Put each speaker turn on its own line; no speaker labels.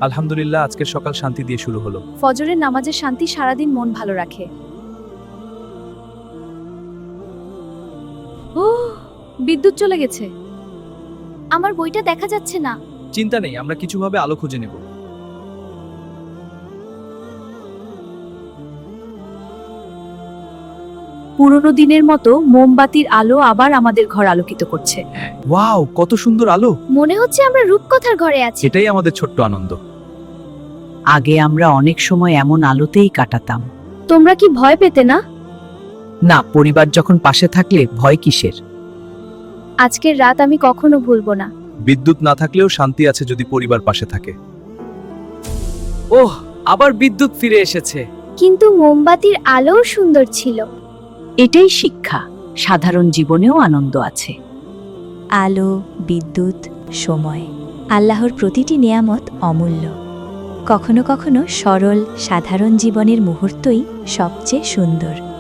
আলহামদুলিল্লাহ, আজকের সকাল শান্তি দিয়ে শুরু হলো।
ফজরের নামাজের শান্তি সারাদিন মন ভালো রাখে। ও, বিদ্যুৎ চলে গেছে। আমার বইটা দেখা যাচ্ছে না।
চিন্তা নেই, আমরা কিছুভাবে আলো খুঁজে নেব।
পুরনো দিনের মতো মোমবাতির আলো আবার আমাদের ঘর আলোকিত করছে।
ওয়াও, কত সুন্দর আলো!
মনে হচ্ছে আমরা রূপকথার ঘরে আছি।
এটাই আমাদের ছোট্ট আনন্দ।
আগে আমরা অনেক সময় এমন আলোতেই কাটাতাম।
তোমরা কি ভয় পেতে না?
না, পরিবার যখন পাশে থাকলে ভয় কিসের?
আজকের রাত আমি কখনো ভুলবো না।
বিদ্যুৎ না থাকলেও শান্তি আছে যদি পরিবার পাশে থাকে। ওহ, আবার বিদ্যুৎ ফিরে এসেছে।
কিন্তু মোমবাতির আলোও সুন্দর ছিল।
এটাই শিক্ষা, সাধারণ জীবনেও আনন্দ আছে।
আলো, বিদ্যুৎ, সময়, আল্লাহর প্রতিটি নেয়ামত অমূল্য। কখনো কখনো সরল সাধারণ জীবনের মুহূর্তই সবচেয়ে সুন্দর।